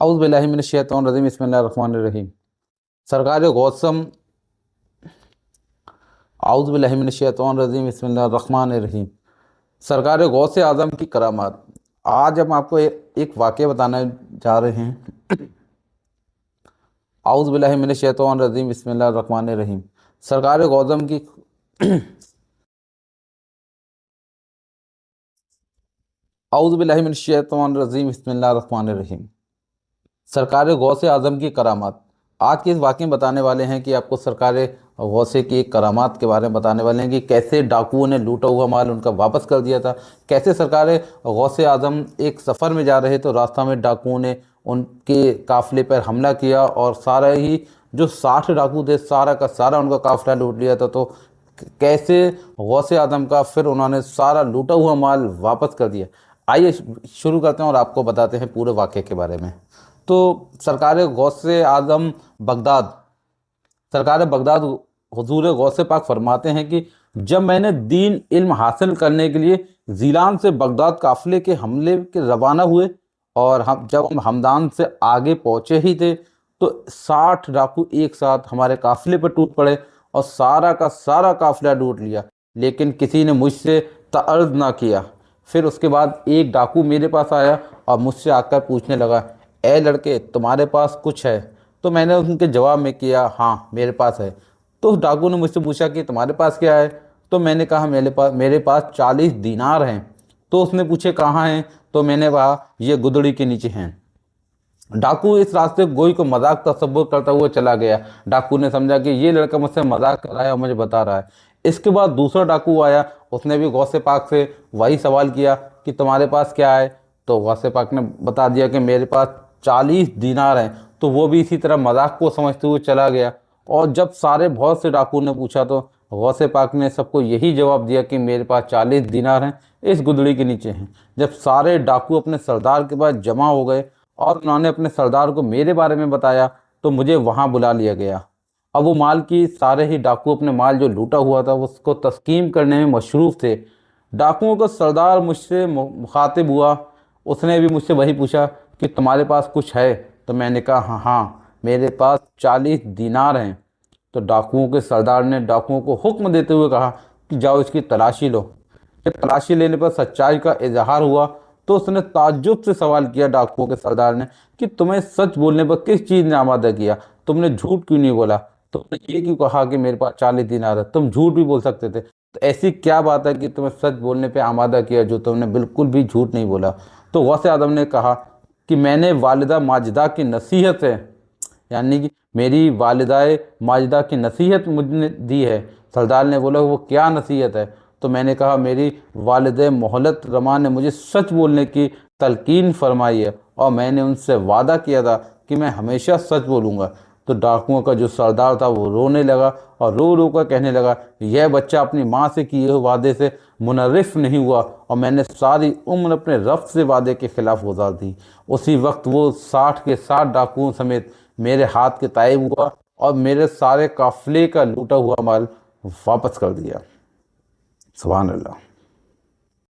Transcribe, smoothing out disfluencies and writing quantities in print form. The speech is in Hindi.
औज़ु बिल्लाहि मिनश शैतानिर रजीम बिस्मिल्लाहिर रहमानिर रहीम। सरकार गौसम औज़ु बिल्लाहि मिनश शैतानिर रजीम बिस्मिल्लाहिर रहमानिर रहीम। सरकार गौसे आज़म की करामात। आज हम आपको एक वाक़या बताने जा रहे हैं। औज़ु बिल्लाहि मिनश शैतानिर रजीम बिस्मिल्लाहिर रहमानिर रहीम। सरकार गौसम की औज़ु बिल्लाहि मिनश शैतानिर रजीम बिस्मिल्लाहिर रहमानिर रहीम। सरकार गौसे आज़म की करामात। आज के इस वाक़ये में बताने वाले हैं कि आपको सरकार गौसे की करामात के बारे में बताने वाले हैं कि कैसे डाकुओं ने लूटा हुआ माल उनका वापस कर दिया था। कैसे सरकार गौसे आज़म एक सफ़र में जा रहे तो रास्ता में डाकुओं ने उनके काफ़िले पर हमला किया और सारा ही जो 60 डाकू थे सारा का सारा उनका काफ़िला लूट लिया था। तो कैसे गौसे आज़म का फिर उन्होंने सारा लूटा हुआ माल वापस कर दिया। आइए शुरू करते हैं और आपको बताते हैं पूरे वाक़ये के बारे में। तो सरकार गौसे आज़म बगदाद सरकार बगदाद हुजूर गौसे पाक फरमाते हैं कि जब मैंने दीन इल्म हासिल करने के लिए ज़ीलान से बगदाद काफ़िले के हमले के रवाना हुए और जब हम हमदान से आगे पहुँचे ही थे तो 60 डाकू एक साथ हमारे काफ़िले पर टूट पड़े और सारा का सारा काफ़िला लूट लिया, लेकिन किसी ने मुझसे तअर्ज़ ना किया। फिर उसके बाद एक डाकू मेरे पास आया और मुझसे आकर पूछने लगा, ए लड़के तुम्हारे पास कुछ है? तो मैंने उनके जवाब में किया हाँ मेरे पास है। तो उस डाकू ने मुझसे पूछा कि तुम्हारे पास क्या है? तो मैंने कहा मेरे पास 40 दीनार हैं। तो उसने पूछे कहाँ हैं? तो मैंने कहा ये गुदड़ी के नीचे हैं। डाकू इस रास्ते गोई को मजाक तस्वुर करता हुआ चला गया। डाकू ने समझा कि ये लड़का मुझसे मजाक कर रहा है और मुझे बता रहा है। इसके बाद दूसरा डाकू आया, उसने भी गौसे पाक से वही सवाल किया कि तुम्हारे पास क्या है? तो गौसे पाक ने बता दिया कि मेरे पास 40 दीनार हैं। तो वो भी इसी तरह मजाक को समझते हुए चला गया। और जब सारे बहुत से डाकू ने पूछा तो गौसे पाक ने सबको यही जवाब दिया कि मेरे पास 40 दीनार हैं, इस गुदड़ी के नीचे हैं। जब सारे डाकू अपने सरदार के पास जमा हो गए और उन्होंने अपने सरदार को मेरे बारे में बताया तो मुझे वहाँ बुला लिया गया। अब वो माल की सारे ही डाकू अपने माल जो लूटा हुआ था उसको तस्कीम करने में मशरूफ़ थे। डाकुओं का सरदार मुझसे मुखातिब हुआ। उसने भी मुझसे वही पूछा कि तुम्हारे पास कुछ है? तो मैंने कहा हाँ हाँ मेरे पास 40 दीनार हैं। तो डाकुओं के सरदार ने डाकुओं को हुक्म देते हुए कहा कि जाओ इसकी तलाशी लो। जब तलाशी लेने पर सच्चाई का इजहार हुआ तो उसने ताज्जुब से सवाल किया डाकुओं के सरदार ने कि तुम्हें सच बोलने पर किस चीज़ ने आमादा किया? तुमने झूठ क्यों नहीं बोला? तुमने ये क्यों कहा कि मेरे पास 40 दीनार है? तुम झूठ भी बोल सकते थे। तो ऐसी क्या बात है कि तुम्हें सच बोलने पे आमादा किया जो तुमने बिल्कुल भी झूठ नहीं बोला? तो गौसे आज़म ने कहा कि मैंने वालिदा माजिदा की नसीहत है, यानी कि मेरी वालिदाए माजिदा की नसीहत मुझने दी है। सरदार ने बोला वो क्या नसीहत है? तो मैंने कहा मेरी वालिद मोहलत रमा ने मुझे सच बोलने की तलकीन फरमाई है और मैंने उनसे वादा किया था कि मैं हमेशा सच बोलूँगा। तो डाकुओं का जो सरदार था वो रोने लगा और रो रो कर कहने लगा यह बच्चा अपनी माँ से किए हुए वादे से मुनर्रिफ नहीं हुआ और मैंने सारी उम्र अपने रब से वादे के खिलाफ गुजार दी। उसी वक्त वो 60 के 60 डाकुओं समेत मेरे हाथ के ताइब हुआ और मेरे सारे काफिले का लूटा हुआ माल वापस कर दिया। सुभान अल्लाह।